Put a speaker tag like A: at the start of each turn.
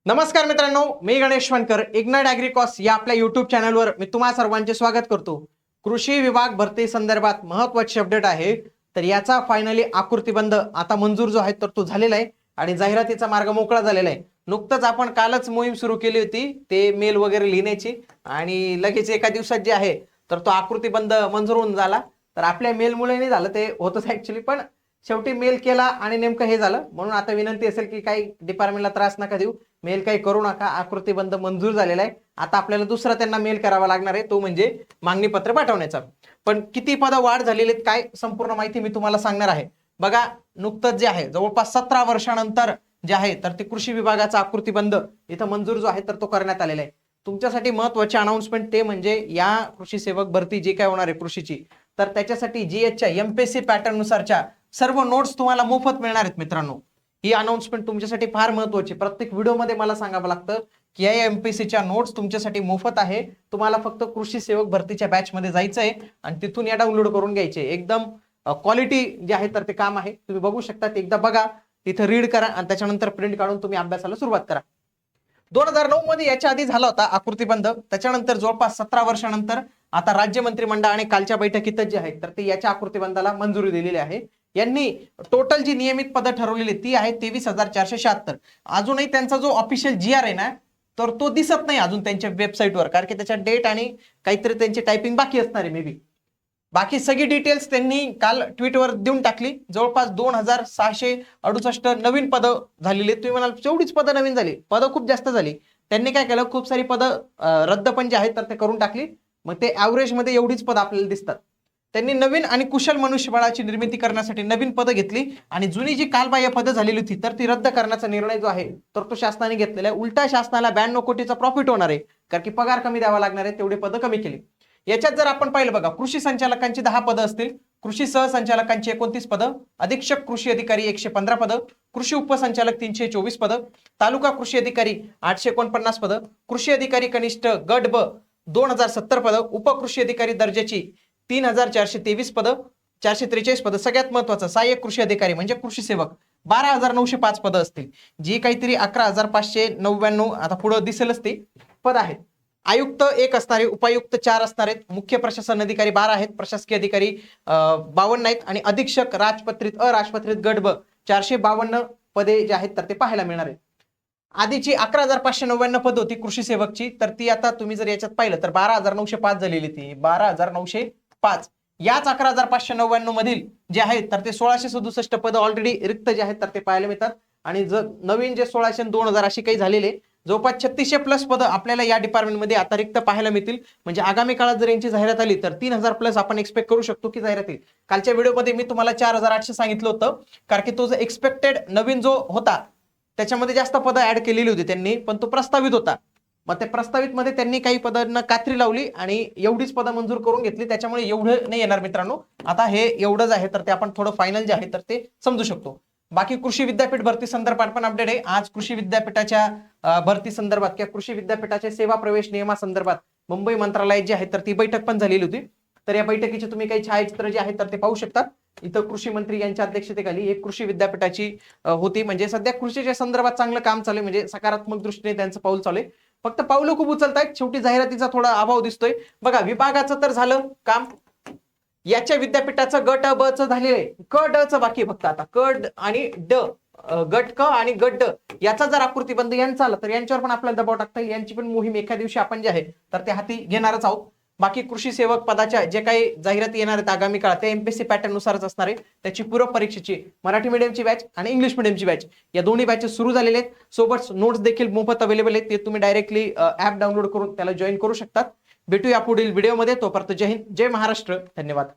A: नमस्कार मित्रांनो, मी गणेश वनकर. इग्नाइट ॲग्रिकॉस या आपल्या युट्यूब चॅनलवर मी तुम्हा सर्वांचे स्वागत करतो. कृषी विभाग भरती संदर्भात महत्त्वाची अपडेट आहे. तर याचा फायनली आकृतीबंध आता मंजूर जो आहे तर तो झालेला आहे आणि जाहिरातीचा मार्ग मोकळा झालेला आहे. नुकतंच आपण कालच मोहीम सुरू केली होती ते मेल वगैरे लिहिण्याची आणि लगेच एका दिवसात जे आहे तर तो आकृतीबंध मंजूर होऊन झाला. तर आपल्या मेलमुळे नाही झालं, ते होतच ऍक्च्युली, पण शेवटी मेल केला आणि नेमकं हे झालं. म्हणून आता विनंती असेल की काही डिपार्टमेंटला त्रास नका देऊ, मेल काही करू नका. आकृतीबंध मंजूर झालेला आहे. आता आपल्याला दुसरा त्यांना मेल करावा लागणार आहे, तो म्हणजे मागणी पत्र पाठवण्याचा. पण किती पद वाढ झालेली आहेत काय संपूर्ण माहिती मी तुम्हाला सांगणार आहे. बघा, नुकतंच जे आहे जवळपास 17 वर्षानंतर जे आहे तर ते कृषी विभागाचा आकृतीबंध इथं मंजूर जो आहे तर तो करण्यात आलेला आहे. तुमच्यासाठी महत्वाची अनाउन्समेंट ते म्हणजे या कृषी सेवक भरती जे काय होणार आहे कृषीची, तर त्याच्यासाठी जीएचच्या एमपीएससी पॅटर्न नुसारच्या सर्व नोट्स तुम्हाला मोफत मिळणार आहेत मित्रांनो. ही अनाउन्समेंट तुमच्यासाठी फार महत्वाची. प्रत्येक व्हिडिओमध्ये मला सांगावं लागतं की या एमपीएससीच्या नोट्स तुमच्यासाठी मोफत आहे. तुम्हाला फक्त कृषी सेवक भरतीच्या बॅच मध्ये जायचं आहे आणि तिथून या डाउनलोड करून घ्यायचे. एकदम क्वालिटी जे आहे तर ते काम आहे. तुम्ही बघू शकता, ते एकदा बघा, तिथे रीड करा आणि त्याच्यानंतर प्रिंट काढून तुम्ही अभ्यासाला सुरुवात करा. 2009 मध्ये याच्या आधी झाला होता आकृतीबंध. त्याच्यानंतर जवळपास 17 वर्षानंतर आता राज्य मंत्रिमंडळाने कालच्या बैठकीतच जे आहे तर ते याच्या आकृतीबंधाला मंजुरी दिलेली आहे. यांनी टोटल जी नियमित पदं ठरवलेली ती आहे 23,476. अजूनही त्यांचा जो ऑफिशियल जीआर आहे ना, तर तो दिसत नाही अजून त्यांच्या वेबसाईटवर, कारण की त्याच्या डेट आणि काहीतरी त्यांची टायपिंग बाकी असणार आहे मे बी. बाकी सगळी डिटेल्स त्यांनी काल ट्विटवर देऊन टाकली. जवळपास 2,668 नवीन पदं झालेली. तुम्ही म्हणाल जेवढीच पदं नवीन झाली, पदं खूप जास्त झाली. त्यांनी काय केलं, खूप सारी पदं रद्द पण जे आहेत तर ते करून टाकली. मग ते ऍव्हरेज मध्ये एवढीच पदं आपल्याला दिसतात. त्यांनी नवीन आणि कुशल मनुष्यबळाची निर्मिती करण्यासाठी नवीन पदं घेतली आणि जुनी जी कालबाह्य पदं झालेली होती तर ती रद्द करण्याचा निर्णय जो आहे तर तो शासनाने घेतलेला आहे. उलटा शासनाला 92 कोटीचा प्रॉफिट होणार आहे, कारण की पगार कमी द्यावा लागणार आहे, तेवढे पदं कमी केली. याच्यात जर आपण पाहिलं, बघा, कृषी संचालकांची 10 पदं असतील, कृषी सहसंचालकांची 29 पदं, अधीक्षक कृषी अधिकारी 115 पदं, कृषी उपसंचालक 324 पदं, तालुका कृषी अधिकारी 849 पदं, कृषी अधिकारी कनिष्ठ गट ब 2070 पदं, उपकृषी अधिकारी दर्जाची 3,423 पदं, 443 पदं. सगळ्यात महत्वाचं सहाय्यक कृषी अधिकारी म्हणजे कृषी सेवक 12,905 पदं असतील, जी काहीतरी 11,599 आता पुढे दिसेलच ते पद आहेत. आयुक्त 1 असणार आहे, उपायुक्त 4 असणार आहेत, मुख्य प्रशासन अधिकारी 12 आहेत, प्रशासकीय अधिकारी 52 आहेत आणि अधीक्षक राजपत्रित अराजपत्रित गट ब 452 पदे जे आहेत तर ते पाहायला मिळणार आहेत. आधीची 11,599 पद होती कृषी सेवकची, तर ती आता तुम्ही जर याच्यात पाहिलं तर 12,905 झालेली. ती 12,905 याच 11,599 मधील जे आहेत तर ते 1,667 पद ऑलरेडी रिक्त जे आहेत तर ते पाहायला मिळतात. आणि जर नवीन जे 1,600 आणि 2,000 अशी काही झालेले जवळपास 3600 प्लस पदं आपल्याला या डिपार्टमेंटमध्ये आता रिक्त पाहायला मिळतील. म्हणजे आगामी काळात जर यांची जाहिरात आली तर 3,000 प्लस आपण एक्सपेक्ट करू शकतो की जाहिरात येईल. कालच्या व्हिडिओमध्ये मी तुम्हाला 4,800 सांगितलं होतं, कारण की तो जो एक्सपेक्टेड नवीन जो होता त्याच्यामध्ये जास्त पदं ऍड केलेली होती त्यांनी, पण तो प्रस्तावित होता. मग त्या प्रस्तावित मध्ये त्यांनी काही पदांना कात्री लावली आणि एवढीच पदं मंजूर करून घेतली. त्याच्यामुळे एवढं नाही येणार मित्रांनो. आता हे एवढंच आहे तर ते आपण थोडं फायनल जे आहे तर ते समजू शकतो. बाकी कृषी विद्यापीठ भरती संदर्भात पण अपडेट आहे. आज कृषी विद्यापीठाच्या भरती संदर्भात किंवा कृषी विद्यापीठाच्या सेवा प्रवेश नियमासंदर्भात मुंबई मंत्रालयात जी आहे तर ती बैठक पण झालेली होती. तर या बैठकीचे तुम्ही काही छायाचित्र जे आहेत तर ते पाहू शकतात. इथं कृषी मंत्री यांच्या अध्यक्षतेखाली एक कृषी विद्यापीठाची होती. म्हणजे सध्या कृषीच्या संदर्भात चांगलं काम चालू आहे, म्हणजे सकारात्मक दृष्टीने त्यांचं पाऊल चालू आहे. फक्त पावलं खूप उचलतायत, शेवटी जाहिरातीचा थोडा अभाव दिसतोय. बघा, विभागाचं तर झालं काम, याच्या विद्यापीठाचं गट ब च झालेलं आहे, क ड च बाकी फक्त. आता क आणि ड, गट क आणि गट ड याचा जर आकृतीबंध यांचा आला तर यांच्यावर पण आपल्याला दबाव टाकता येईल. यांची पण मोहीम एका दिवशी आपण जे आहे तर ते हाती घेणारच आहोत. बाकी कृषी सेवक पदाच्या जे काही जाहिराती येणार आहेत आगामी काळात ते एमपीएससी पॅटर्न नुसारच असणार आहे. त्याची पूरक परीक्षेची मराठी मीडियमची बॅच आणि इंग्लिश मीडियमची बॅच या दोन्ही बॅचेस सुरू झालेले आहेत. सोबत नोट्स देखील मोफत अवेलेबल आहेत, ते तुम्ही डायरेक्टली ऍप डाउनलोड करून त्याला जॉईन करू शकतात. भेटूया पुढील व्हिडिओमध्ये. तोपर्यंत जय हिंद, जय महाराष्ट्र, धन्यवाद.